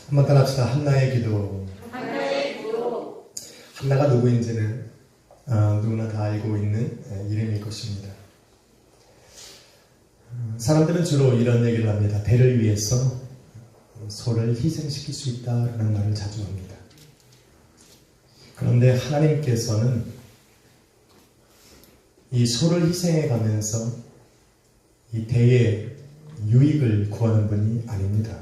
한번 따라합시다. 한나의 기도. 한나의 기도. 한나가 누구인지는 누구나 다 알고 있는 이름일 것입니다. 사람들은 주로 이런 얘기를 합니다. 대를 위해서 소를 희생시킬 수 있다라는 말을 자주 합니다. 그런데 하나님께서는 이 소를 희생해 가면서 이 대의 유익을 구하는 분이 아닙니다.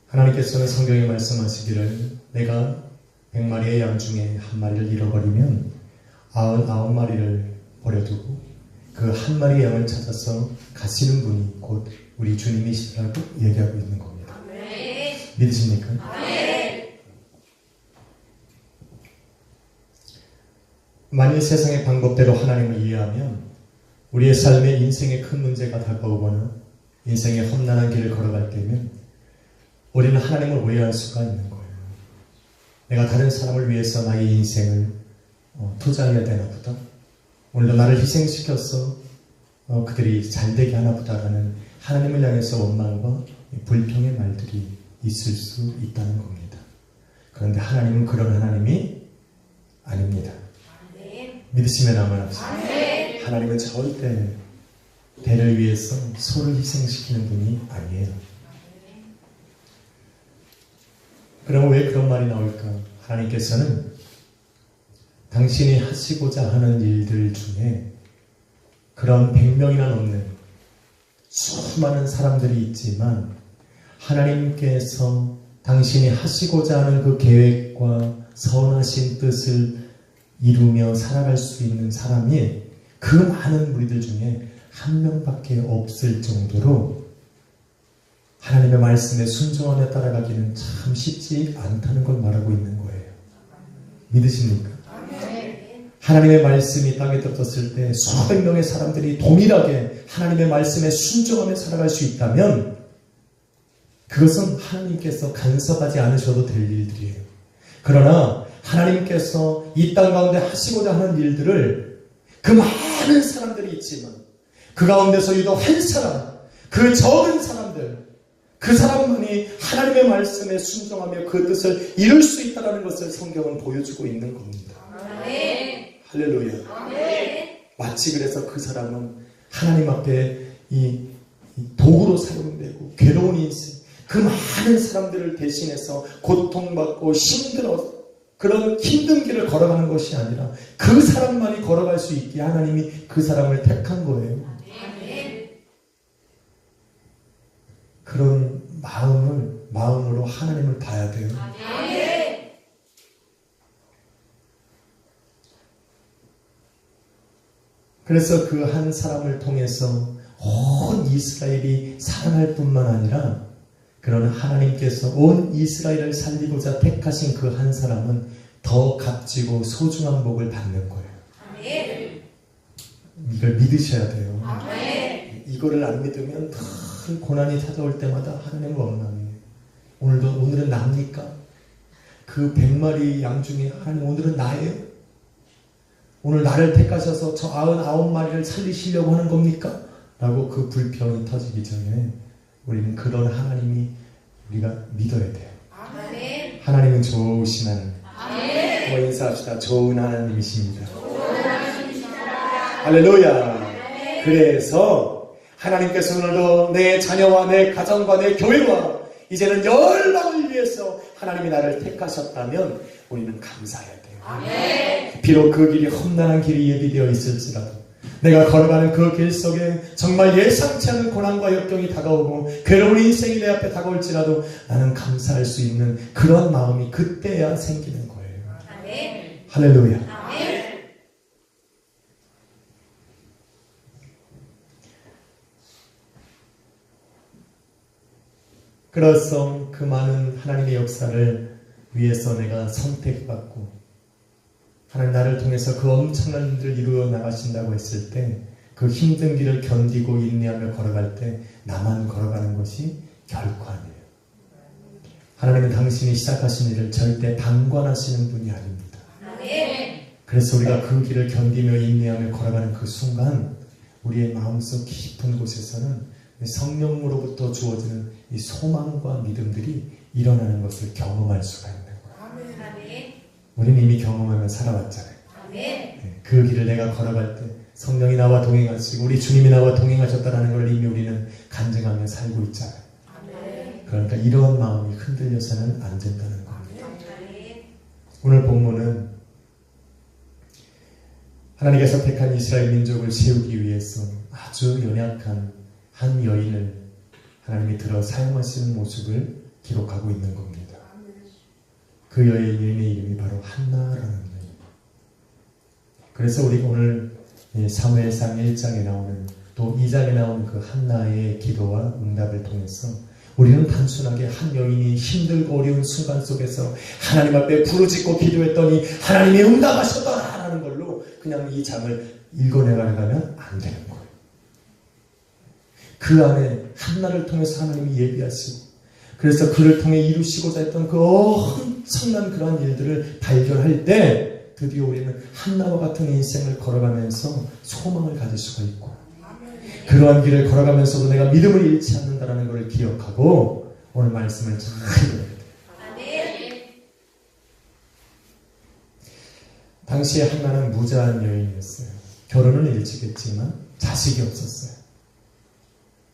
하나님께서는 성경에 말씀하시기를 내가 100마리의 양 중에 한 마리를 잃어버리면 99마리를 버려두고 그 한 마리의 양을 찾아서 가시는 분이 곧 우리 주님이시라고 얘기하고 있는 겁니다. 네. 믿으십니까? 네. 만일 세상의 방법대로 하나님을 이해하면 우리의 삶에 인생에 큰 문제가 다가오거나 인생의 험난한 길을 걸어갈 때면 우리는 하나님을 오해할 수가 있는 거예요. 내가 다른 사람을 위해서 나의 인생을 투자해야 되나 보다. 오늘도 나를 희생시켜서 그들이 잘되게 하나 보다라는 하나님을 향해서 원망과 불평의 말들이 있을 수 있다는 겁니다. 그런데 하나님은 그런 하나님이 아닙니다. 네. 믿으시면 아멘 합시다. 네. 하나님은 절대 대를 위해서 소를 희생시키는 분이 아니에요. 그럼 왜 그런 말이 나올까? 하나님께서는 당신이 하시고자 하는 일들 중에 그런 100명이나 넘는 수많은 사람들이 있지만 하나님께서 당신이 하시고자 하는 그 계획과 선하신 뜻을 이루며 살아갈 수 있는 사람이 그 많은 무리들 중에 한 명밖에 없을 정도로 하나님의 말씀에 순종하며 따라가기는 참 쉽지 않다는 걸 말하고 있는 거예요. 믿으십니까? 하나님의 말씀이 땅에 떨어졌을 때 수백 명의 사람들이 동일하게 하나님의 말씀에 순종하며 살아갈 수 있다면 그것은 하나님께서 간섭하지 않으셔도 될 일들이에요. 그러나 하나님께서 이 땅 가운데 하시고자 하는 일들을 그 많은 사람들이 있지만 그 가운데서 유독 한 사람, 그 적은 사람들, 그 사람만이 하나님의 말씀에 순종하며 그 뜻을 이룰 수 있다는 것을 성경은 보여주고 있는 겁니다. 네. 할렐루야. 네. 마치 그래서 그 사람은 하나님 앞에 이 도구로 사용되고 괴로운 인생, 그 많은 사람들을 대신해서 고통받고 힘들어 그런 힘든 길을 걸어가는 것이 아니라 그 사람만이 걸어갈 수 있게 하나님이 그 사람을 택한 거예요. 그런 마음으로 하나님을 봐야 돼요. 그래서 그 한 사람을 통해서 온 이스라엘이 살아날 뿐만 아니라 그러나 하나님께서 온 이스라엘을 살리고자 택하신 그 한 사람은 더 값지고 소중한 복을 받는 거예요. 이걸 믿으셔야 돼요. 이거를 안 믿으면 큰 고난이 찾아올 때마다 하나님을 원망해요. 오늘은 납니까? 그 100마리 양 중에 하나님 오늘은 나예요? 오늘 나를 택하셔서 저 99마리를 살리시려고 하는 겁니까? 라고 그 불평이 터지기 전에 우리는 그런 하나님이 우리가 믿어야 돼요. 하나님은 좋으신 하나님. 한번 인사합시다. 좋은 하나님이십니다. 할렐루야. 그래서 하나님께서 오늘도 내 자녀와 내 가정과 내 교회와 이제는 열방을 위해서 하나님이 나를 택하셨다면 우리는 감사해야 돼요. 비록 그 길이 험난한 길이 예비되어 있을지라도 내가 걸어가는 그 길 속에 정말 예상치 않은 고난과 역경이 다가오고 괴로운 인생이 내 앞에 다가올지라도 나는 감사할 수 있는 그런 마음이 그때야 생기는 거예요. 할렐루야. 그래서 그 많은 하나님의 역사를 위해서 내가 선택받고 하나님 나를 통해서 그 엄청난 일을 이루어 나가신다고 했을 때 그 힘든 길을 견디고 인내하며 걸어갈 때 나만 걸어가는 것이 결코 아니에요. 하나님은 당신이 시작하신 일을 절대 방관하시는 분이 아닙니다. 그래서 우리가 그 길을 견디며 인내하며 걸어가는 그 순간 우리의 마음속 깊은 곳에서는 성령으로부터 주어지는 이 소망과 믿음들이 일어나는 것을 경험할 수가 있는 거예요. 아멘. 우리는 이미 경험하며 살아왔잖아요. 아멘. 그 길을 내가 걸어갈 때 성령이 나와 동행하시고 우리 주님이 나와 동행하셨다는 걸 이미 우리는 간증하며 살고 있잖아요. 아멘. 그러니까 이러한 마음이 흔들려서는 안 된다는 겁니다. 아멘. 오늘 본문은 하나님께서 택한 이스라엘 민족을 세우기 위해서 아주 연약한 한 여인을 하나님이 들어 사용하시는 모습을 기록하고 있는 겁니다. 그 여인의 이름이 바로 한나라는 여인. 그래서 우리가 오늘 사무엘상 1장에 나오는 또 2장에 나오는 그 한나의 기도와 응답을 통해서 우리는 단순하게 한 여인이 힘들고 어려운 순간 속에서 하나님 앞에 부르짖고 기도했더니 하나님이 응답하셨다라는 걸로 그냥 이 장을 읽어내가면 안 되는 거예요. 그 안에 한나를 통해서 하나님이 예비하시고 그래서 그를 통해 이루시고자 했던 그 엄청난 그러한 일들을 발견할 때 드디어 우리는 한나와 같은 인생을 걸어가면서 소망을 가질 수가 있고 그러한 길을 걸어가면서도 내가 믿음을 잃지 않는다는 것을 기억하고 오늘 말씀을 잘 읽어야 돼요. 아멘. 당시에 한나는 무자한 여인이었어요. 결혼은 일찍 했지만 자식이 없었어요.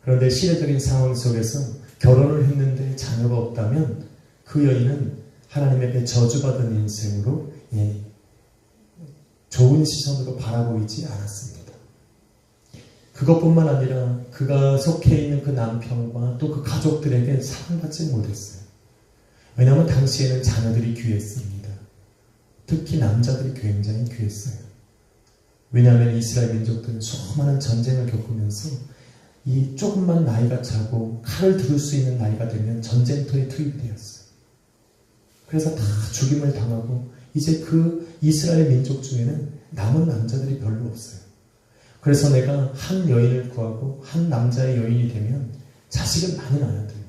그런데 시대적인 상황 속에서 결혼을 했는데 자녀가 없다면 그 여인은 하나님에게 저주받은 인생으로 좋은 시선으로 바라보이지 않았습니다. 그것뿐만 아니라 그가 속해 있는 그 남편과 또 그 가족들에게 사랑받지 못했어요. 왜냐하면 당시에는 자녀들이 귀했습니다. 특히 남자들이 굉장히 귀했어요. 왜냐하면 이스라엘 민족들은 수많은 전쟁을 겪으면서 이 조금만 나이가 차고 칼을 들을 수 있는 나이가 되면 전쟁터에 투입이 되었어요. 그래서 다 죽임을 당하고 이제 그 이스라엘 민족 중에는 남은 남자들이 별로 없어요. 그래서 내가 한 여인을 구하고 한 남자의 여인이 되면 자식을 많이 낳아야 돼요.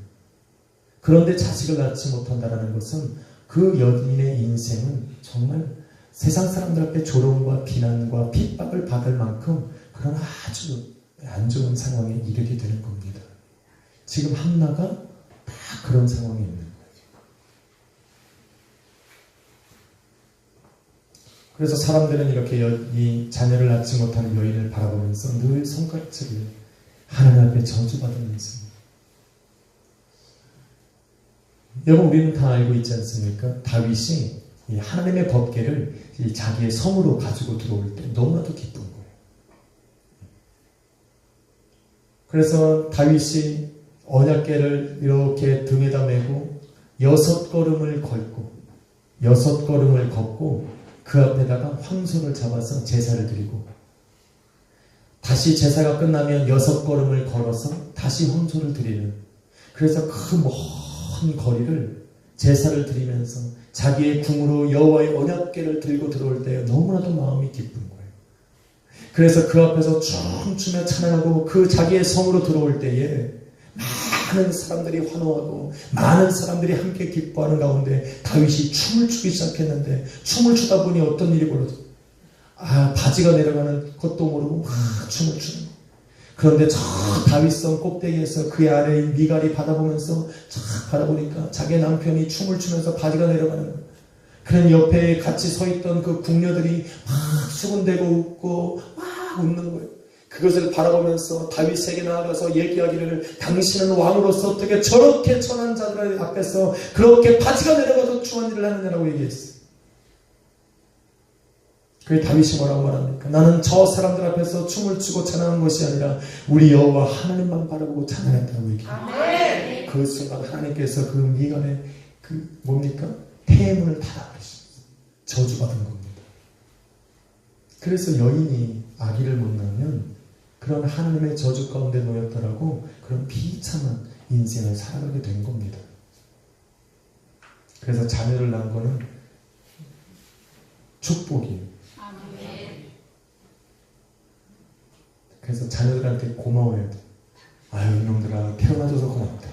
그런데 자식을 낳지 못한다는 것은 그 여인의 인생은 정말 세상 사람들 앞에 조롱과 비난과 핍박을 받을 만큼 그런 아주 안 좋은 상황에 이르게 되는 겁니다. 지금 한나가 다 그런 상황에 있는 거예요. 그래서 사람들은 이렇게 이 자녀를 낳지 못하는 여인을 바라보면서 늘 손가락질을 하나님 앞에 저주받으면서 여러분 우리는 다 알고 있지 않습니까? 다윗이 이 하나님의 법궤를 이 자기의 성으로 가지고 들어올 때 너무나도 기쁜 거예요. 그래서 다윗이 언약궤를 이렇게 등에다 메고 6걸음을 걷고 그 앞에다가 황소를 잡아서 제사를 드리고 다시 제사가 끝나면 6걸음을 걸어서 다시 황소를 드리는 그래서 그 먼 거리를 제사를 드리면서 자기의 궁으로 여호와의 언약궤를 들고 들어올 때 너무나도 마음이 기쁜 거예요. 그래서 그 앞에서 춤추며 찬양하고 그 자기의 성으로 들어올 때에 많은 사람들이 환호하고 많은 사람들이 함께 기뻐하는 가운데 다윗이 춤을 추기 시작했는데 춤을 추다 보니 어떤 일이 벌어졌어요. 바지가 내려가는 것도 모르고 춤을 추는 거예요. 그런데 저 다윗성 꼭대기에서 그의 아래의 미갈이 바라보면서 쫙 바라보니까 자기의 남편이 춤을 추면서 바지가 내려가는 거예요. 그런 옆에 같이 서 있던 그 궁녀들이 막 수군대고 웃고 막 웃는 거예요. 그것을 바라보면서 다윗에게 나아가서 얘기하기를 당신은 왕으로서 어떻게 저렇게 천한 자들 앞에서 그렇게 바지가 내려가도 추한 일을 하느냐라고 얘기했어요. 그게 다윗이 뭐라고 말합니까? 나는 저 사람들 앞에서 춤을 추고 찬양한 것이 아니라 우리 여호와 하나님만 바라보고 찬양했다고 얘기해요. 그 순간 하나님께서 그 미간에 그 뭡니까? 태문을 닫아버리셨어요. 저주받은 겁니다. 그래서 여인이 아기를 못 낳으면 그런 하나님의 저주 가운데 놓였다라고 그런 비참한 인생을 살아가게 된 겁니다. 그래서 자녀를 낳은 거는 축복이에요. 그래서 자녀들한테 고마워야 돼. 아유 이놈들아 태어나줘서 고맙다.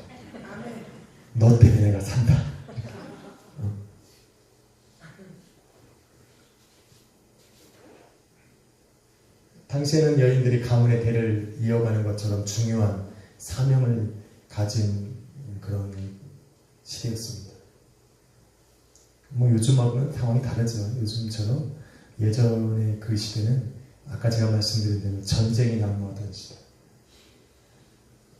너 때문에 내가 산다. 당시에는 여인들이 가문의 대를 이어가는 것처럼 중요한 사명을 가진 그런 시대였습니다. 뭐 요즘하고는 상황이 다르죠. 요즘처럼 예전의 그 시대는 아까 제가 말씀드린 대로 전쟁이 난무하던 시대.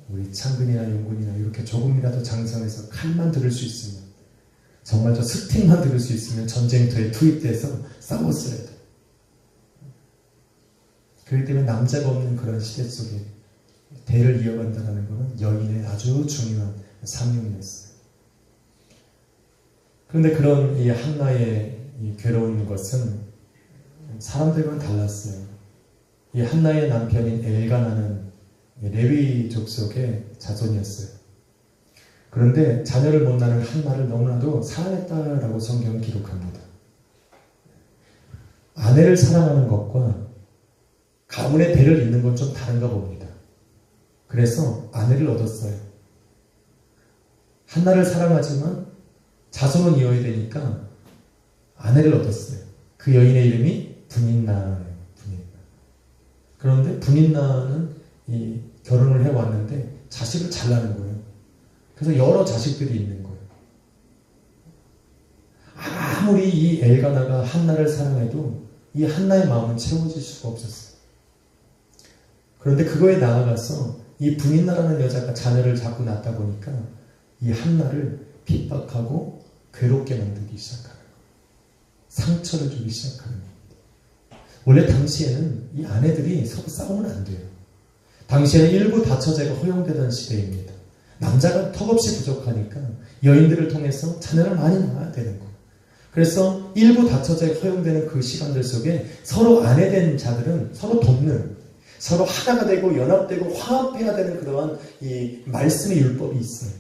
우리 창근이나 용군이나 이렇게 조금이라도 장성해서 칼만 들을 수 있으면, 정말 저 스틱만 들을 수 있으면 전쟁터에 투입돼서 싸웠어야 돼. 그렇기 때문에 남자가 없는 그런 시대 속에 대를 이어간다는 것은 여인의 아주 중요한 사명이었어요. 그런데 그런 이 한나의 이 괴로운 것은 사람들과는 달랐어요. 이 한나의 남편인 엘가나는 레위 족속의 자손이었어요. 그런데 자녀를 못 낳는 한나를 너무나도 사랑했다라고 성경은 기록합니다. 아내를 사랑하는 것과 가문의 대를 잇는 건 좀 다른가 봅니다. 그래서 아내를 얻었어요. 한나를 사랑하지만 자손은 이어야 되니까 아내를 얻었어요. 그 여인의 이름이 분인나예요. 분인나. 그런데 분인나는 이 결혼을 해왔는데 자식을 잘 낳는 거예요. 그래서 여러 자식들이 있는 거예요. 아무리 이 엘가나가 한나를 사랑해도 이 한나의 마음은 채워질 수가 없었어요. 그런데 그거에 나아가서 이 분인나라는 여자가 자녀를 자꾸 낳다 보니까 이 한나를 핍박하고 괴롭게 만들기 시작하는 거예요. 상처를 주기 시작하는 겁니다. 원래 당시에는 이 아내들이 서로 싸우면 안 돼요. 당시에는 일부 다처제가 허용되던 시대입니다. 남자가 턱없이 부족하니까 여인들을 통해서 자녀를 많이 낳아야 되는 거예요. 그래서 일부 다처제가 허용되는 그 시간들 속에 서로 아내된 자들은 서로 돕는, 서로 하나가 되고 연합되고 화합해야 되는 그러한 이 말씀의 율법이 있어요.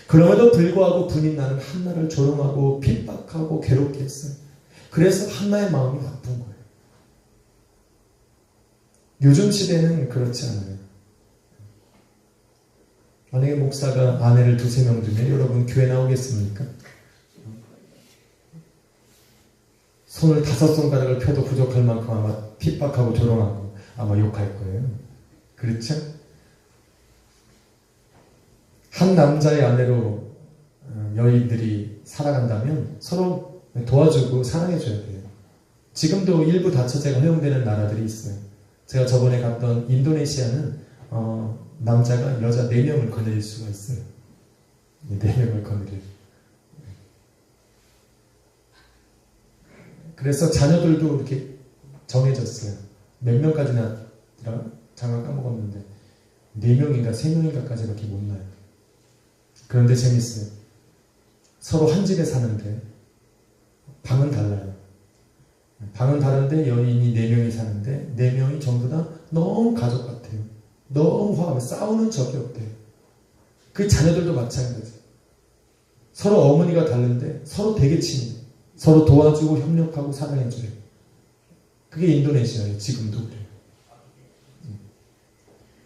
그럼에도 불구하고 분인나는 한나를 조롱하고 핍박하고 괴롭게 했어요. 그래서 한나의 마음이 아픈 거예요. 요즘 시대는 그렇지 않아요. 만약에 목사가 아내를 두세 명 두면 여러분 교회 나오겠습니까? 손을 5손가락을 펴도 부족할 만큼 아마 핍박하고 조롱하고 아마 욕할 거예요. 그렇죠? 한 남자의 아내로 여인들이 살아간다면 서로 도와주고 사랑해줘야 돼요. 지금도 일부 다처제가 허용되는 나라들이 있어요. 제가 저번에 갔던 인도네시아는 남자가 여자 4명을 거느릴 수가 있어요. 4명을 거느릴. 그래서 자녀들도 이렇게 정해졌어요. 몇 명까지나 잠깐 까먹었는데 4명인가 3명인가까지밖에 못 나요. 그런데 재밌어요. 서로 한 집에 사는데 방은 달라요. 방은 다른데 연인이 4명이 사는데 4명이 전부 다 너무 가족 같아요. 너무 화합해. 싸우는 적이 없대요. 그 자녀들도 마찬가지. 서로 어머니가 다른데 서로 되게 친해요. 서로 도와주고 협력하고 사랑해줘요. 그게 인도네시아예요. 지금도 그래요.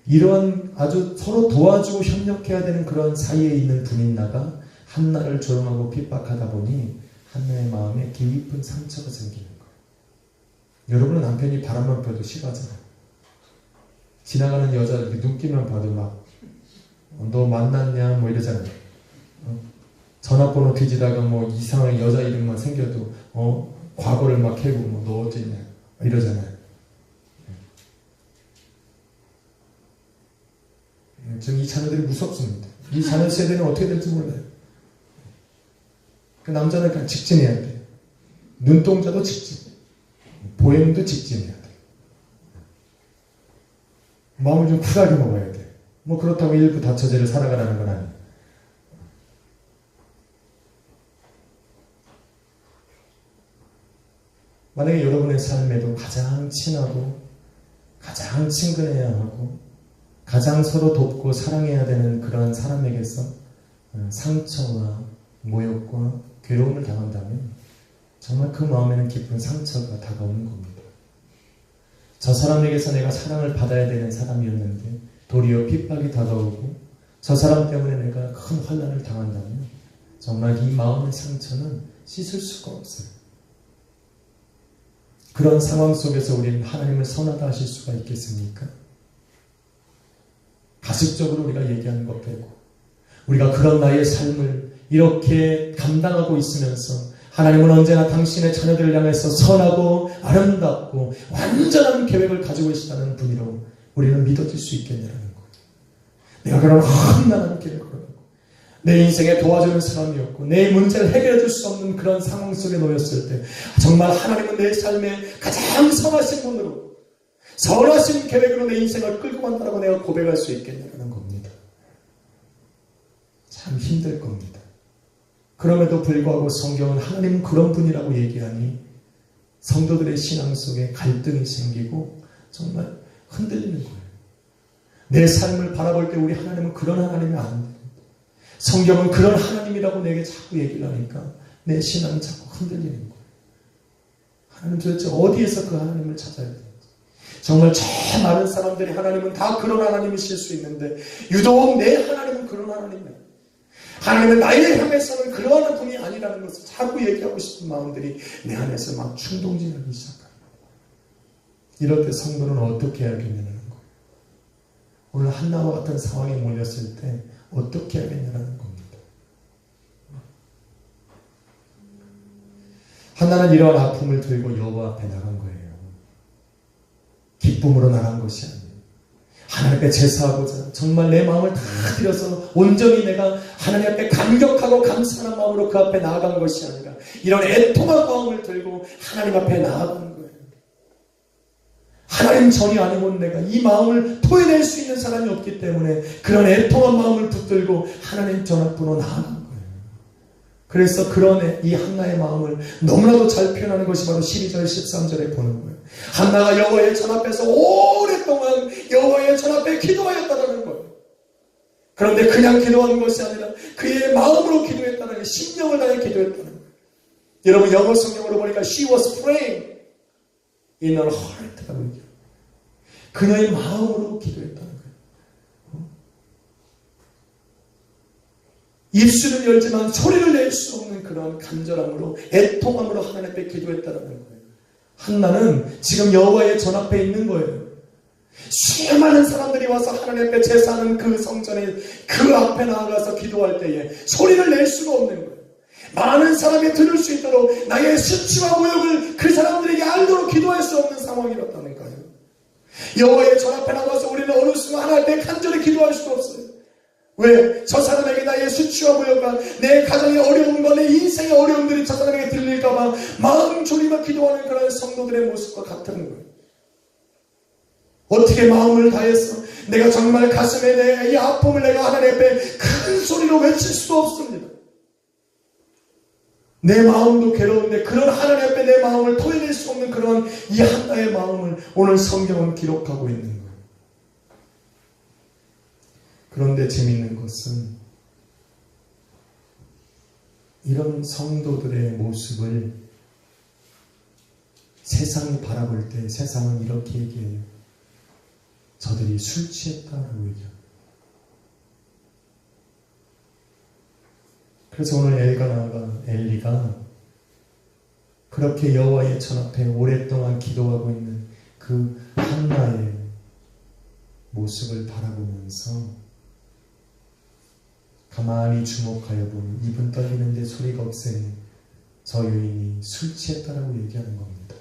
이런 아주 서로 도와주고 협력해야 되는 그런 사이에 있는 분인나가 한나를 조롱하고 핍박하다 보니 한나의 마음에 깊은 상처가 생기는 거예요. 여러분은 남편이 바람만 펴도 싫어하잖아요. 지나가는 여자 이렇게 눈길만 봐도 막 너 만났냐 뭐 이러잖아요. 전화번호 뒤지다가 뭐 이상한 여자 이름만 생겨도 과거를 막 캐고 뭐 너 어쩌냐 이러잖아요. 지금 이 자녀들이 무섭습니다. 이 자녀 세대는 어떻게 될지 몰라요. 그 남자는 그냥 직진해야 돼요. 눈동자도 직진, 보행도 직진해야 돼요. 마음을 좀 쿨하게 먹어야 돼요. 뭐 그렇다고 일부 다처제를 살아가라는 건 아니에요. 만약에 여러분의 삶에도 가장 친하고 가장 친근해야 하고 가장 서로 돕고 사랑해야 되는 그러한 사람에게서 상처와 모욕과 괴로움을 당한다면 정말 그 마음에는 깊은 상처가 다가오는 겁니다. 저 사람에게서 내가 사랑을 받아야 되는 사람이었는데 도리어 핍박이 다가오고 저 사람 때문에 내가 큰 환난을 당한다면 정말 이 마음의 상처는 씻을 수가 없어요. 그런 상황 속에서 우리는 하나님을 선하다 하실 수가 있겠습니까? 가식적으로 우리가 얘기하는 것 빼고 우리가 그런 나의 삶을 이렇게 감당하고 있으면서 하나님은 언제나 당신의 자녀들을 향해서 선하고 아름답고 완전한 계획을 가지고 계시다는 분이로 우리는 믿어질 수 있겠냐는 거예요. 내가 그런 험난한 길을 걸어가고 내 인생에 도와주는 사람이었고 내 문제를 해결해 줄 수 없는 그런 상황 속에 놓였을 때 정말 하나님은 내 삶에 가장 선하신 분으로 선하신 계획으로 내 인생을 끌고 간다고 내가 고백할 수 있겠냐는 겁니다. 참 힘들 겁니다. 그럼에도 불구하고 성경은 하나님은 그런 분이라고 얘기하니 성도들의 신앙 속에 갈등이 생기고 정말 흔들리는 거예요. 내 삶을 바라볼 때 우리 하나님은 그런 하나님이 안 돼요. 성경은 그런 하나님이라고 내게 자꾸 얘기를 하니까 내 신앙이 자꾸 흔들리는 거예요. 하나님 도대체 어디에서 그 하나님을 찾아야 돼요? 정말 저 많은 사람들이 하나님은 다 그런 하나님이실 수 있는데 유독 내 하나님은 그런 하나님이에요. 하나님은 나를 향해서는 그러한 분이 아니라는 것을 자꾸 얘기하고 싶은 마음들이 내 안에서 막 충동질하기 시작합니다. 이럴 때 성도는 어떻게 해야겠냐는 거예요. 오늘 한나와 같은 상황에 몰렸을 때 어떻게 해야겠냐는 겁니다. 한나는 이러한 아픔을 들고 여호와 앞에 나간 거예요. 기쁨으로 나간 것이 아니에요. 하나님 앞에 제사하고자 정말 내 마음을 다 들여서 온전히 내가 하나님 앞에 감격하고 감사하는 마음으로 그 앞에 나아간 것이 아니라 이런 애통한 마음을 들고 하나님 앞에 나아간 거예요. 하나님 전이 아니면 내가 이 마음을 토해낼 수 있는 사람이 없기 때문에 그런 애통한 마음을 붙들고 하나님 전 앞으로 나아간 거예요. 그래서 그런 이 한나의 마음을 너무나도 잘 표현하는 것이 바로 12절 13절에 보는 거예요. 한나가 여호와의 전 앞에서 오랫동안 여호와의 전 앞에 기도하였다는 거예요. 그런데 그냥 기도하는 것이 아니라 그의 마음으로 기도했다는 거예요. 심령을 다해 기도했다는 거예요. 여러분 영어 성경으로 보니까 she was praying in her heart라고 얘기해요. 그녀의 마음으로 기도했다는 거예요. 입술은 열지만 소리를 낼 수 없는 그런 간절함으로 애통함으로 하나님 앞에 기도했다는 거예요. 한나는 지금 여호와의 전 앞에 있는 거예요. 수많은 사람들이 와서 하나님 앞에 제사하는 그 성전에 그 앞에 나아가서 기도할 때에 소리를 낼 수가 없는 거예요. 많은 사람이 들을 수 있도록 나의 수치와 모욕을 그 사람들에게 알도록 기도할 수 없는 상황이었다는 거예요. 여호와의 전 앞에 나가서 우리는 어느 순간 하나님 앞에 간절히 기도할 수가 없어요. 왜? 저 사람에게 나의 수치와 모욕과 내 가정의 어려움과 내 인생의 어려움들이 저 사람에게 들릴까봐 마음 졸이며 기도하는 그런 성도들의 모습과 같은 거예요. 어떻게 마음을 다해서 내가 정말 가슴에 내 이 아픔을 내가 하나님 앞에 큰 소리로 외칠 수도 없습니다. 내 마음도 괴로운데 그런 하나님 앞에 내 마음을 토해낼 수 없는 그런 이 한나의 마음을 오늘 성경은 기록하고 있는 거예요. 그런데 재미있는 것은 이런 성도들의 모습을 세상이 바라볼 때 세상은 이렇게 얘기해요. 저들이 술 취했다라고 얘기해요. 그래서 오늘 엘리가 그렇게 여호와의 전 앞에 오랫동안 기도하고 있는 그 한나의 모습을 바라보면서 가만히 주목하여 보니 입은 떨리는데 소리가 없으니 저 여인이 술 취했다라고 얘기하는 겁니다.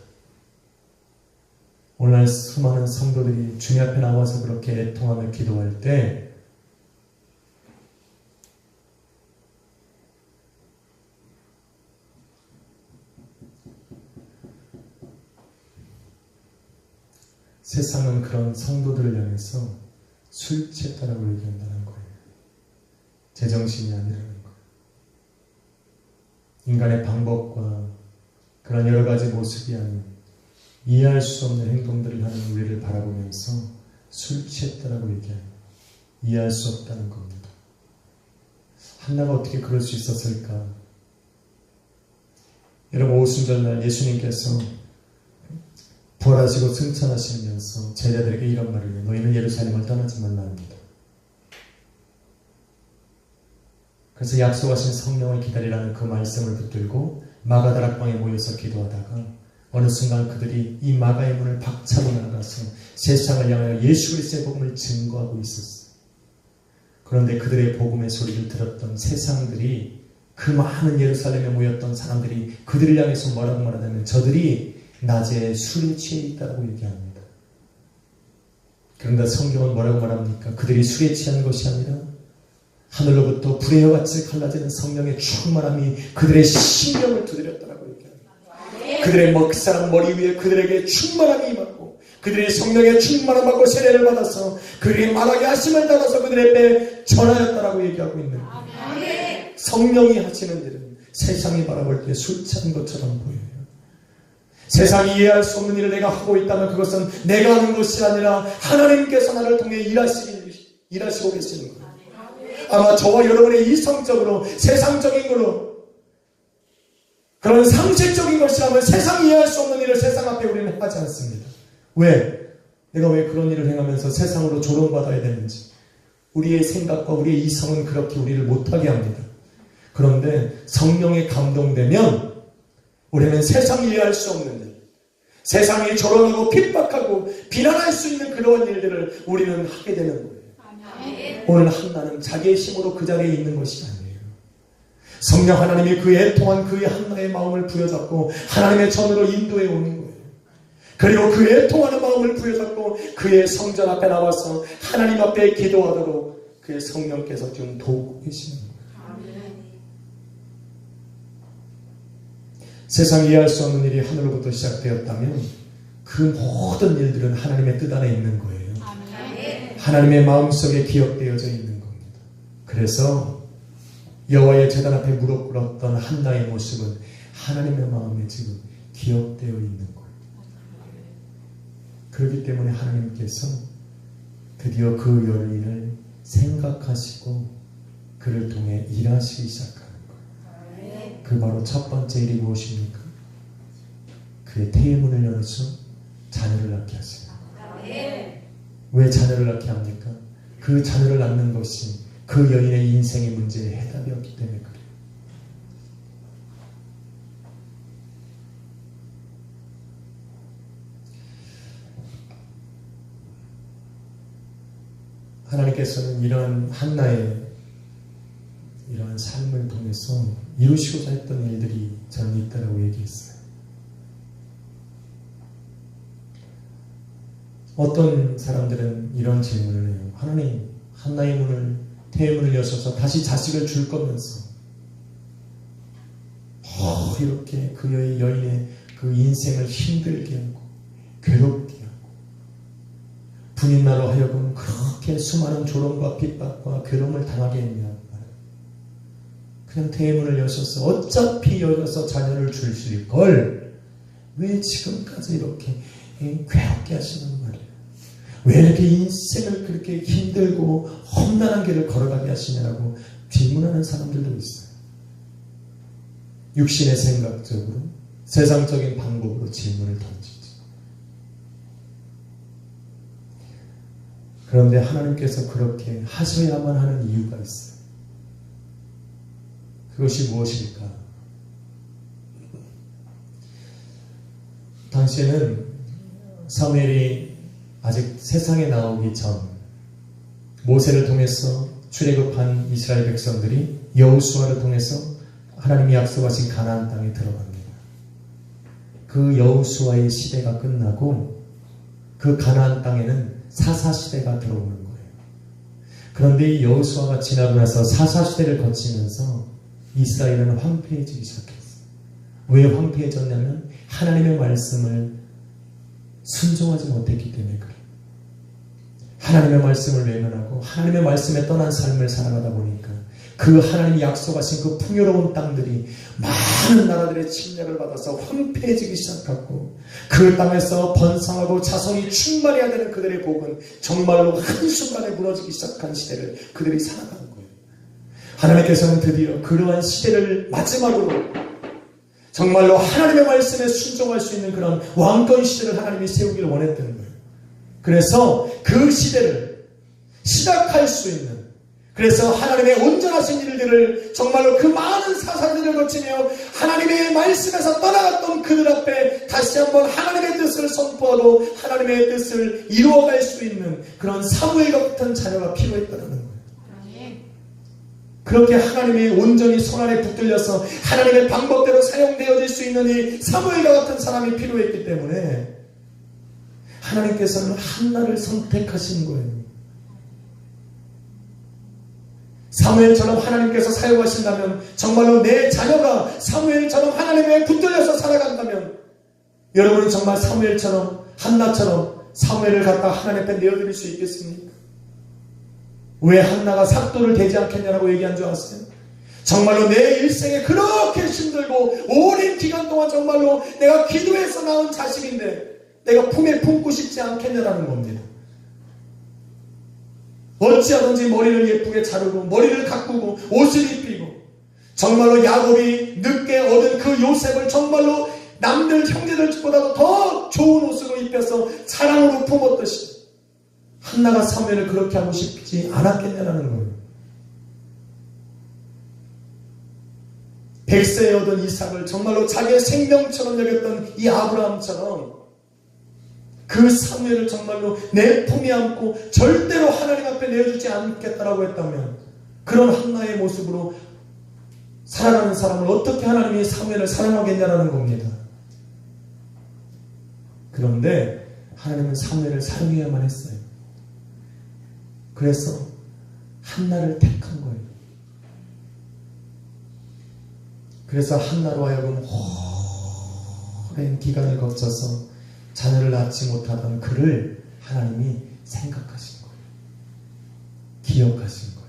오늘날 수많은 성도들이 주님 앞에 나와서 그렇게 애통하며 기도할 때 세상은 그런 성도들을 향해서 술 취했다라고 얘기한다는 거예요. 제정신이 아니라는 거예요. 인간의 방법과 그런 여러 가지 모습이 아닌 이해할 수 없는 행동들을 하는 우리를 바라보면서 술 취했다라고 얘기해요. 이해할 수 없다는 겁니다. 한나가 어떻게 그럴 수 있었을까? 여러분 오순절날 예수님께서 부활하시고 승천하시면서 제자들에게 이런 말을 해요. 너희는 예루살렘을 떠나지 말라 합니다. 그래서 약속하신 성령을 기다리라는 그 말씀을 붙들고 마가다락방에 모여서 기도하다가 어느 순간 그들이 이 마가의 문을 박차고 나가서 세상을 향하여 예수 그리스도의 복음을 증거하고 있었어요. 그런데 그들의 복음의 소리를 들었던 세상들이, 그 많은 예루살렘에 모였던 사람들이 그들을 향해서 뭐라고 말하냐면 저들이 낮에 술에 취해 있다고 얘기합니다. 그런데 성경은 뭐라고 말합니까? 그들이 술에 취한 것이 아니라 하늘로부터 불의 여같이 갈라지는 성령의 충만함이 그들의 심령을 두드렸다라고 얘기합니다. 그들의 먹사람 머리 위에 그들에게 충만함이 임하고 그들의 성령의 충만함 받고 세례를 받아서 그들이 말하게 하심을 따라서 그들의 배에 전하였다라고 얘기하고 있는 거예요. 성령이 하시는 일은 세상이 바라볼 때 술 취한 것처럼 보여요. 세상이 이해할 수 없는 일을 내가 하고 있다면 그것은 내가 하는 것이 아니라 하나님께서 나를 통해 일하시고 계시는 거예요. 아마 저와 여러분의 이성적으로 세상적인 걸로 그런 상식적인 것이라면 세상이 이해할 수 없는 일을 세상 앞에 우리는 하지 않습니다. 왜? 내가 왜 그런 일을 행하면서 세상으로 조롱받아야 되는지. 우리의 생각과 우리의 이성은 그렇게 우리를 못하게 합니다. 그런데 성령에 감동되면 우리는 세상이 이해할 수 없는 일, 세상이 조롱하고 핍박하고 비난할 수 있는 그러한 일들을 우리는 하게 되는 거예요. 오늘 한나는 자기의 힘으로 그 자리에 있는 것이 아니에요. 성령 하나님이 그의 통한 그의 한나의 마음을 부여잡고 하나님의 전으로 인도해 오는 거예요. 그리고 그의 통하는 마음을 부여잡고 그의 성전 앞에 나와서 하나님 앞에 기도하도록 그의 성령께서 지금 도우고 계시는 거예요. 세상이 이해할 수 없는 일이 하늘로부터 시작되었다면 그 모든 일들은 하나님의 뜻 안에 있는 거예요. 하나님의 마음속에 기억되어져 있는 겁니다. 그래서 여호와의 제단 앞에 무릎 꿇었던 한나의 모습은 하나님의 마음에 지금 기억되어 있는 거예요. 그렇기 때문에 하나님께서 드디어 그 여인을 생각하시고 그를 통해 일하시기 시작합니다. 그 바로 첫 번째 일이 무엇입니까? 그의 태의문을 열어서 자녀를 낳게 하십니다. 왜 자녀를 낳게 합니까? 그 자녀를 낳는 것이 그 여인의 인생의 문제의 해답이었기 때문에 그래요. 하나님께서는 이러한 한나의 이러한 삶을 통해서 이루시고자 했던 일들이 저는 있다라고 얘기했어요. 어떤 사람들은 이런 질문을 해요. 하나님, 한나의 문을, 태의 여셔서 다시 자식을 줄 거면서 이렇게 그 여인의 그 인생을 힘들게 하고 괴롭게 하고 분인나로 하여금 그렇게 수많은 조롱과 핍박과 괴로움을 당하게 했냐. 그냥 대문을 여셔서 어차피 열어서 자녀를 주실 걸 왜 지금까지 이렇게 괴롭게 하시는 말이에요. 왜 이렇게 인생을 그렇게 힘들고 험난한 길을 걸어가게 하시냐고 질문하는 사람들도 있어요. 육신의 생각적으로 세상적인 방법으로 질문을 던지죠. 그런데 하나님께서 그렇게 하셔야만 하는 이유가 있어요. 그것이 무엇일까? 당시에는 사무엘이 아직 세상에 나오기 전 모세를 통해서 출애굽한 이스라엘 백성들이 여호수아를 통해서 하나님이 약속하신 가나안 땅에 들어갑니다. 그 여호수아의 시대가 끝나고 그 가나안 땅에는 사사시대가 들어오는 거예요. 그런데 이 여호수아가 지나고 나서 사사시대를 거치면서 이스라엘은 황폐해지기 시작했어요. 왜 황폐해졌냐면 하나님의 말씀을 순종하지 못했기 때문에 그래요. 하나님의 말씀을 외면하고 하나님의 말씀에 떠난 삶을 살아가다 보니까 그 하나님이 약속하신 그 풍요로운 땅들이 많은 나라들의 침략을 받아서 황폐해지기 시작하고 그 땅에서 번성하고 자손이 충만해야 되는 그들의 복은 정말로 한순간에 무너지기 시작한 시대를 그들이 살아가는 거예요. 하나님께서는 드디어 그러한 시대를 마지막으로 정말로 하나님의 말씀에 순종할 수 있는 그런 왕권 시대를 하나님이 세우기를 원했던 거예요. 그래서 그 시대를 시작할 수 있는, 그래서 하나님의 온전하신 일들을 정말로 그 많은 사사들을 거치며 하나님의 말씀에서 떠나갔던 그들 앞에 다시 한번 하나님의 뜻을 선포하고 하나님의 뜻을 이루어갈 수 있는 그런 사무엘 같은 자녀가 필요했다는 거예요. 그렇게 하나님의 온전히 손안에 붙들려서 하나님의 방법대로 사용되어질 수 있는 이 사무엘과 같은 사람이 필요했기 때문에 하나님께서는 한나를 선택하신 거예요. 사무엘처럼 하나님께서 사용하신다면, 정말로 내 자녀가 사무엘처럼 하나님에 붙들려서 살아간다면, 여러분은 정말 사무엘처럼, 한나처럼 사무엘을 갖다 하나님 앞에 내어드릴 수 있겠습니까? 왜 한나가 삭도를 대지 않겠냐라고 얘기한 줄 아세요? 정말로 내 일생에 그렇게 힘들고 오랜 기간 동안 정말로 내가 기도해서 낳은 자식인데 내가 품에 품고 싶지 않겠냐라는 겁니다. 어찌하든지 머리를 예쁘게 자르고 머리를 가꾸고 옷을 입히고, 정말로 야곱이 늦게 얻은 그 요셉을 정말로 남들 형제들보다도 더 좋은 옷으로 입혀서 사랑으로 품었듯이 한나가 사무엘을 그렇게 하고 싶지 않았겠냐라는 거예요. 100세에 얻은 이삭을 정말로 자기의 생명처럼 여겼던 이 아브라함처럼 그 사무엘을 정말로 내 품에 안고 절대로 하나님 앞에 내어주지 않겠다라고 했다면, 그런 한나의 모습으로 살아가는 사람을 어떻게 하나님이 사무엘을 사랑하겠냐라는 겁니다. 그런데 하나님은 사무엘을 사용해야만 했어요. 그래서 한나를 택한 거예요. 그래서 한나로 하여금 오랜 기간을 거쳐서 자녀를 낳지 못하던 그를 하나님이 생각하신 거예요. 기억하신 거예요.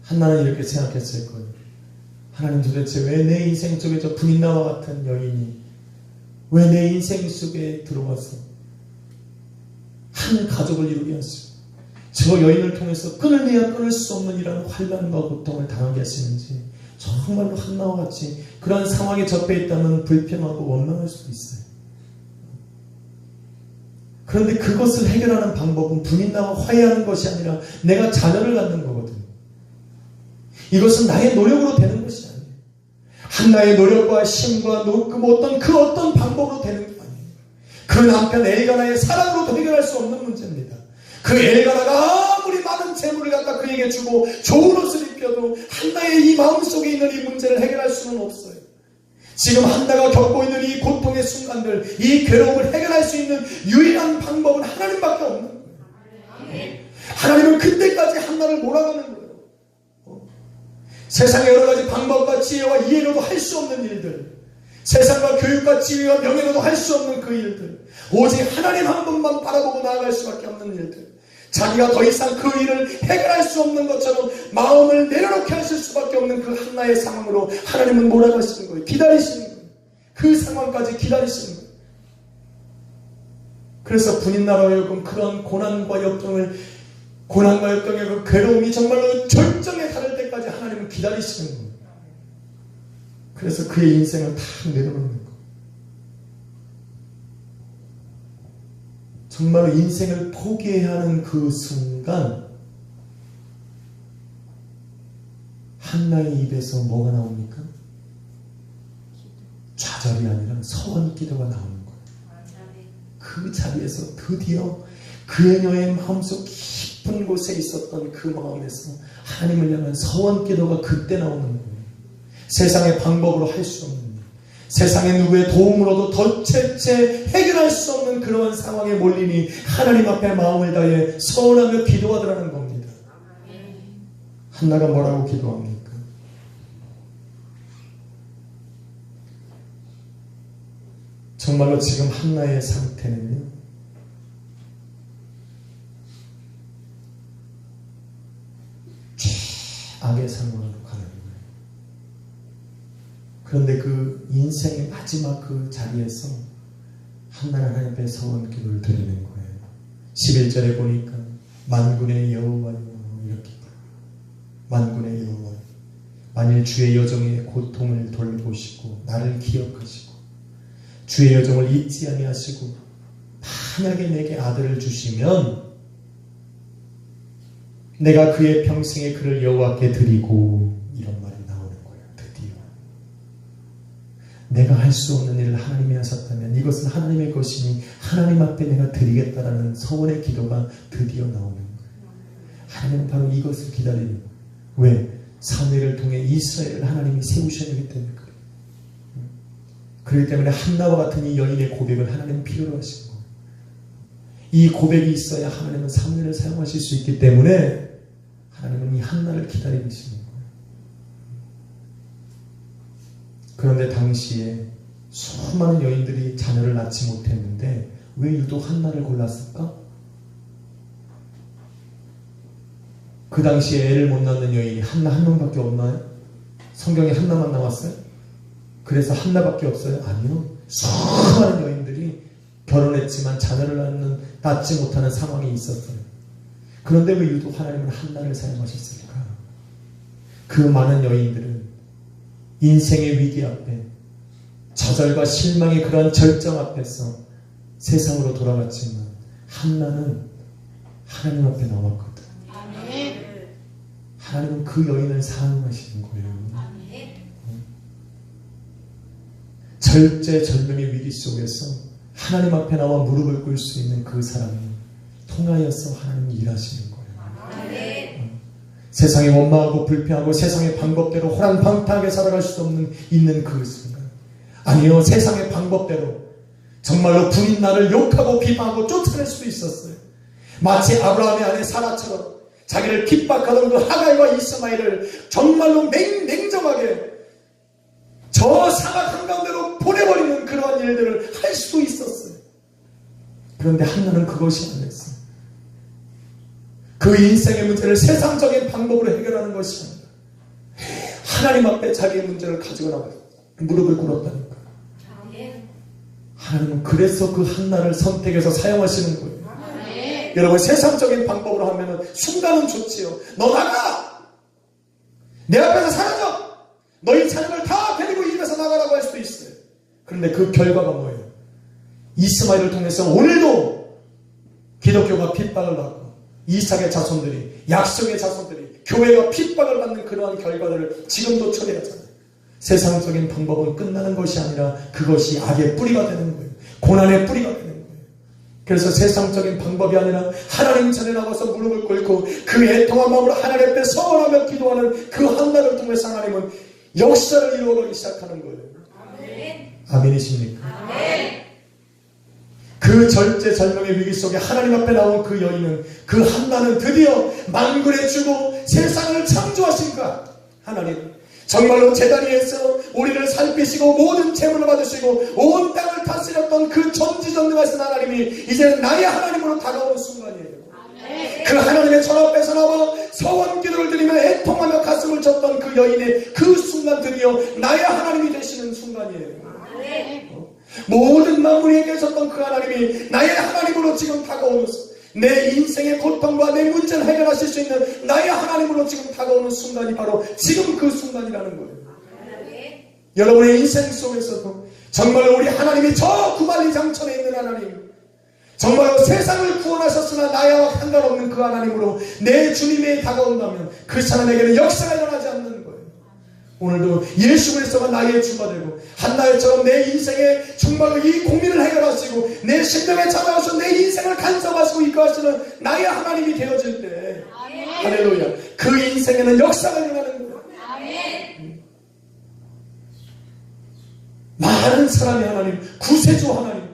한나는 이렇게 생각했을 거예요. 하나님, 도대체 왜 내 인생 속에 저 분인나와 같은 여인이 왜 내 인생 속에 들어와서 한 가족을 이루게 하시고 저 여인을 통해서 끊을래야 끊을 수 없는 이런 환난과 고통을 당하게 하시는지, 정말로 한나와 같이 그런 상황에 접해 있다면 불평하고 원망할 수도 있어요. 그런데 그것을 해결하는 방법은 분인나와 화해하는 것이 아니라 내가 자녀를 갖는 거거든요. 이것은 나의 노력으로 되는 것이 아니에요. 한나의 노력과 힘과 어떤 방법으로 되는 게 아니에요. 그 남편 엘가나의 사랑으로도 해결할 수 없는 문제입니다. 그 엘가나가 아무리 많은 재물을 갖다 그에게 주고 좋은 옷을 입혀도 한나의 이 마음속에 있는 이 문제를 해결할 수는 없어요. 지금 한나가 겪고 있는 이 고통의 순간들, 이 괴로움을 해결할 수 있는 유일한 방법은 하나님밖에 없는 거예요. 하나님은 그때까지 한나를 몰아가는 거예요. 세상의 여러 가지 방법과 지혜와 이해로도 할 수 없는 일들, 세상과 교육과 지혜와 명예로도 할 수 없는 그 일들, 오직 하나님 한 분만 바라보고 나아갈 수밖에 없는 일들, 자기가 더 이상 그 일을 해결할 수 없는 것처럼 마음을 내려놓게 하실 수밖에 없는 그 한나의 상황으로 하나님은 몰아가시는 거예요. 기다리시는 거예요. 그 상황까지 기다리시는 거예요. 그래서 분인나라 하여금 그런 고난과 역경의 그 괴로움이 정말로 절정에 다를 때까지 하나님은 기다리시는 거예요. 그래서 그의 인생을 다 내려놓는 거예요. 정말로 인생을 포기해야 하는 그 순간 한나의 입에서 뭐가 나옵니까? 좌절이 아니라 서원 기도가 나오는 거예요. 그 자리에서 드디어 그녀의 마음속 깊은 곳에 있었던 그 마음에서 하나님을 향한 서원 기도가 그때 나오는 거예요. 세상의 방법으로 할 수 없는, 세상의 누구의 도움으로도 덧채 해결할 수 없는 그러한 상황에 몰리니 하나님 앞에 마음을 다해 서원하며 기도하더라는 겁니다. 한나가 뭐라고 기도합니까? 정말로 지금 한나의 상태는요, 최악의 상황으로 가는 거예요. 그런데 그 인생의 마지막 그 자리에서 한나는 하나님 앞에 서원 기도를 드리는 거예요. 11절에 보니까 만군의 여호와여, 이렇게 만군의 여호와, 만일 주의 여종의 고통을 돌보시고 나를 기억하시고 주의 여종을 잊지 아니하시고 만약에 내게 아들을 주시면 내가 그의 평생에 그를 여호와께 드리고, 이런 말이 나오는 거예요. 드디어 내가 할 수 없는 일을 하나님이 하셨다면 이것은 하나님의 것이니 하나님 앞에 내가 드리겠다라는 서원의 기도가 드디어 나오는 거예요. 하나님은 바로 이것을 기다리는 거예요. 왜? 사무엘을 통해 이스라엘을 하나님이 세우셔야 되기 때문에 그래요. 그렇기 때문에 한나와 같은 이 여인의 고백을 하나님은 필요로 하신 거예요. 이 고백이 있어야 하나님은 사무엘을 사용하실 수 있기 때문에 하나님은 이 한나를 기다리고 계시는 거예요. 그런데 당시에 수많은 여인들이 자녀를 낳지 못했는데 왜 유독 한나를 골랐을까? 그 당시에 애를 못 낳는 여인이 한나 한 명밖에 없나요? 성경에 한나만 나왔어요? 그래서 한나밖에 없어요? 아니요. 수많은 여인들이 결혼했지만 자녀를 낳지 못하는 상황이 있었어요. 그런데 왜 유독 하나님은 한나를 사용하셨을까? 그 많은 여인들은 인생의 위기 앞에 좌절과 실망의 그런 절정 앞에서 세상으로 돌아갔지만 한나는 하나님 앞에 나왔거든. 하나님은 그 여인을 사용하시는 거예요. 절제절명의 위기 속에서 하나님 앞에 나와 무릎을 꿇을 수 있는 그 사람이 통하여서 하나님이 일하시는 거예요. 세상에 원망하고 불평하고 세상의 방법대로 호랑방탕하게 살아갈 수 있는 그 순간, 아니요, 세상의 방법대로 정말로 부인 나를 욕하고 비방하고 쫓아낼 수도 있었어요. 마치 아브라함의 아내 사라처럼 자기를 핍박하던 그 하갈과 이스마엘을 정말로 냉정하게 저 사막 한가운데로 보내버리는 그러한 일들을 할 수도 있었어요. 그런데 한나는 그것이 아니었어요. 그 인생의 문제를 세상적인 방법으로 해결하는 것이 아니라 하나님 앞에 자기의 문제를 가지고 나가서 무릎을 꿇었다니까. 하나님은 그래서 그 한나를 선택해서 사용하시는 거예요. 여러분, 세상적인 방법으로 하면 순간은 좋지요. 너 나가! 내 앞에서 사라져! 너희 자녀를 다 데리고 이 집에서 나가라고 할 수도 있어요. 그런데 그 결과가 뭐예요? 이스마엘을 통해서 오늘도 기독교가 핍박을 받고 이삭의 자손들이, 약속의 자손들이 교회가 핍박을 받는 그러한 결과들을 지금도 초래하잖아요. 세상적인 방법은 끝나는 것이 아니라 그것이 악의 뿌리가 되는 거예요. 고난의 뿌리가 되는 거예요. 그래서 세상적인 방법이 아니라 하나님 전에 나가서 무릎을 꿇고 그 애통한 마음으로 하나님 앞에 서원하며 기도하는 그 한나를 통해서 하나님은 역사를 이루어가기 시작하는 거예요. 아멘이십니까? 그 절제절명의 위기 속에 하나님 앞에 나온 그 여인은, 그 한나는 드디어 만군의 주고 세상을 창조하신 그 하나님, 정말로 제단 위에서 우리를 살피시고 모든 재물을 받으시고 온 땅을 다스렸던 그 전지전능하신 하나님이 이제 나의 하나님으로 다가오는 순간이에요. 그 하나님의 전 앞에서 나와 서원 기도를 드리며 애통하며 가슴을 쳤던 그 여인의 그 순간 드디어 나의 하나님이 되시는 순간이에요. 모든 만물에 계셨던 그 하나님이 나의 하나님으로 지금 다가오면서 내 인생의 고통과 내 문제를 해결하실 수 있는 나의 하나님으로 지금 다가오는 순간이 바로 지금 그 순간이라는 거예요. 여러분의 인생 속에서도 정말로 우리 하나님이 저 구발리 장천에 있는 하나님, 정말로 세상을 구원하셨으나 나와 상관없는 그 하나님으로 내 주님이 다가온다면 그 사람에게는 역사가 일어나지 않는 거예요. 오늘도 예수 그리스도가 나의 주가 되고 한나처럼 내 인생에 정말로 이 고민을 해결하시고 내 심령에 찾아와서 내 인생을 간섭하시고 이끌어하시는 나의 하나님이 되어질 때, 할렐루야, 그 인생에는 역사가 일어나는 거예요. 많은 사람이 하나님, 구세주 하나님,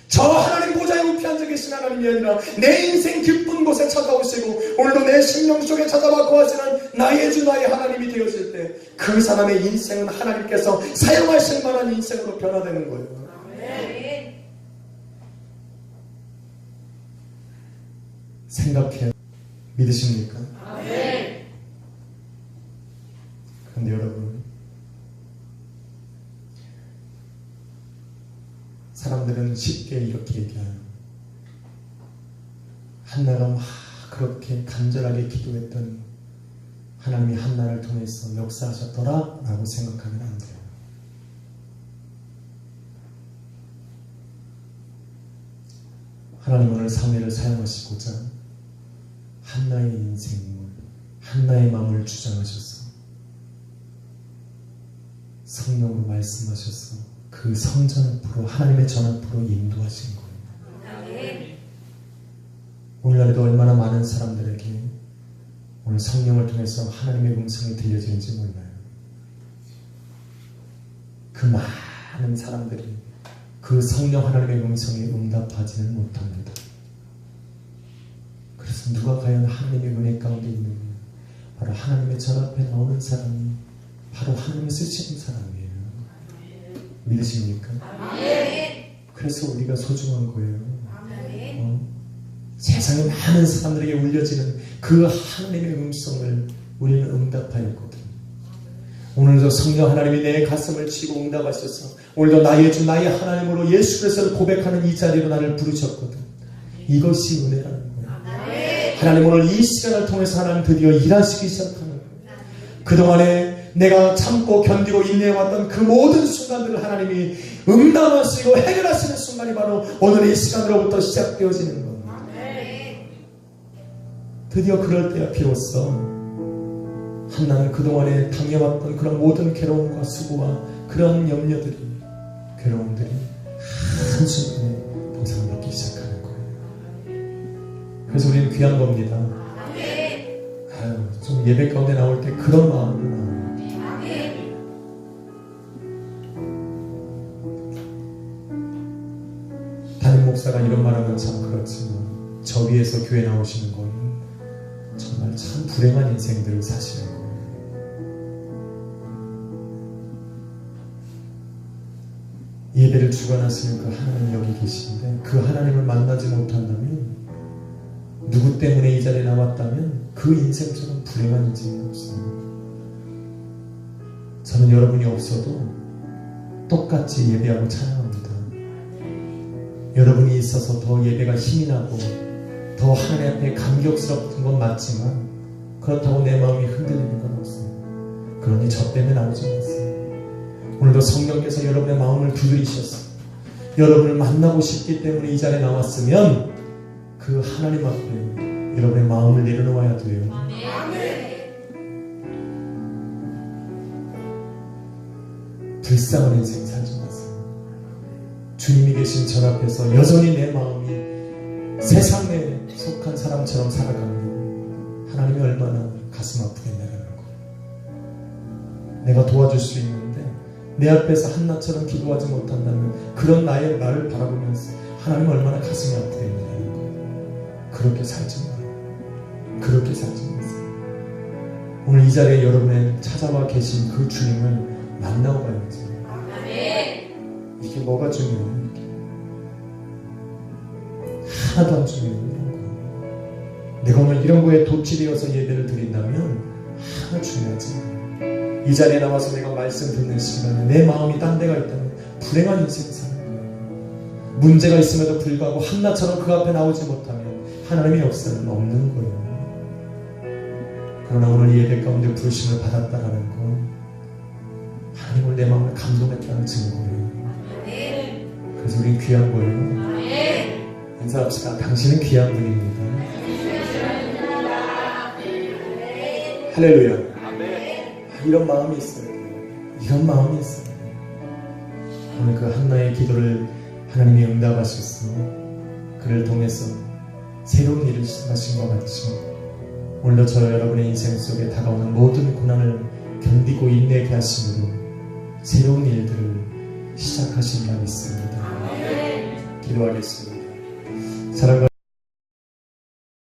저 하나님 보좌에 우피 앉아 계신 하나님이 아니라 내 인생 깊은 곳에 찾아오시고 오늘도 내 심령 속에 찾아와 거하시는 나의 주 나의 하나님이 되어질 때 그 사람의 인생은 하나님께서 사용하실 만한 인생으로 변화되는 거예요. 생각해요. 믿으십니까? 그런데 여러분, 사람들은 쉽게 이렇게 얘기해요. 한나가 막 그렇게 간절하게 기도했던 하나님이 한나를 통해서 역사하셨더라 라고 생각하면 안 돼요. 하나님 오늘 사무엘을 사용하시고자 한나의 인생을, 한나의 마음을 주장하셔서 성령으로 말씀하셔서 그 성전 앞으로 하나님의 전 앞으로 인도하신 거예요. 아멘. 오늘날에도 얼마나 많은 사람들에게 오늘 성령을 통해서 하나님의 음성이 들려지는지 몰라요. 그 많은 사람들이 그 성령 하나님의 음성에 응답하지는 못합니다. 그래서 누가 과연 하나님의 은혜 가운데 있느냐? 바로 하나님의 전 앞에 나오는 사람이 바로 하나님을 쓰시는 사람이에요. 믿으십니까? 아멘. 그래서 우리가 소중한 거예요. 아멘. 세상에 많은 사람들에게 울려지는 그 하나님의 음성을 우리는 응답하였거든요. 오늘도 성령 하나님이 내 가슴을 치고 응답하셔서 오늘도 나의 주 나의 하나님으로 예수 그리스도를 고백하는 이 자리로 나를 부르셨거든. 이것이 은혜라는 거예요. 아멘. 하나님 오늘 이 시간을 통해서 하나님 드디어 일하시기 시작하는 거예요. 그동안에 내가 참고 견디고 인내해왔던 그 모든 순간들을 하나님이 응답하시고 해결하시는 순간이 바로 오늘 이 시간으로부터 시작되어지는 거예요. 아멘. 드디어 그럴 때야 비로소 한나는 그동안에 당해왔던 그런 모든 괴로움과 수고와 그런 염려들이 괴로움들이 한순간에 보상을 받기 시작하는 거예요. 그래서 우리는 귀한 겁니다. 아멘. 좀 예배 가운데 나올 때 그런 마음으로 나와요. 아멘. 담임 목사가 이런 말하면 참 그렇지만 저 위에서 교회 나오시는 거는 정말 참 불행한 인생들을 사시는 거예요. 예배를 주관하시는 그 하나님 여기 계신데 그 하나님을 만나지 못한다면 누구 때문에 이 자리에 나왔다면 그 인생처럼 불행한 인생이 없어요. 저는 여러분이 없어도 똑같이 예배하고 찬양합니다. 여러분이 있어서 더 예배가 힘이 나고 더 하나님 앞에 감격스럽던 건 맞지만 그렇다고 내 마음이 흔들리는 건 없어요. 그러니 저 때문에 나오지 마세요. 오늘도 성령께서 여러분의 마음을 두드리셔서 여러분을 만나고 싶기 때문에 이 자리에 나왔으면 그 하나님 앞에 여러분의 마음을 내려놓아야 돼요. 아멘. 불쌍한 인생 살지 마세요. 주님이 계신 전 앞에서 여전히 내 마음이 세상에 속한 사람처럼 살아가는 하나님이 얼마나 가슴 아프겠냐라는 거예요. 내가 도와줄 수 있는데 내 앞에서 한나처럼 기도하지 못한다면 그런 나를 바라보면서 하나님 얼마나 가슴이 아프겠냐라는 거예요. 그렇게 살지 마요. 그렇게 살지 마세요. 오늘 이 자리에 여러분의 찾아와 계신 그 주님을 만나고 가야지. 아멘. 이게 뭐가 중요해요? 하나도 안 중요해요. 이런 거. 내가 오늘 이런 거에 도취되어서 예배를 드린다면 하나 중요하지 않아요. 이 자리에 나와서 내가 말씀 듣는 시간에 내 마음이 딴 데가 있다면 불행한 인생 사는 거예요. 문제가 있음에도 불구하고 한나처럼 그 앞에 나오지 못하면 하나님의 역사는 없는 거예요. 그러나 오늘 예배 가운데 부르심을 받았다라는 건 하나님을 내 마음을 감동했다는 증거예요. 아멘. 그래서 우린 귀한 거예요. 아멘. 인사합시다. 당신은 귀한 분입니다. 할렐루야. 이런 마음이 있어야 돼요. 이런 마음이 있어야 돼요. 오늘 그 한나의 기도를 하나님이 응답하셔서 그를 통해서 새로운 일을 시작하신 것 같이 오늘도 저 여러분의 인생 속에 다가오는 모든 고난을 견디고 인내케 하심으로 새로운 일들을 시작하신 바 있습니다. 기도하겠습니다. 사랑과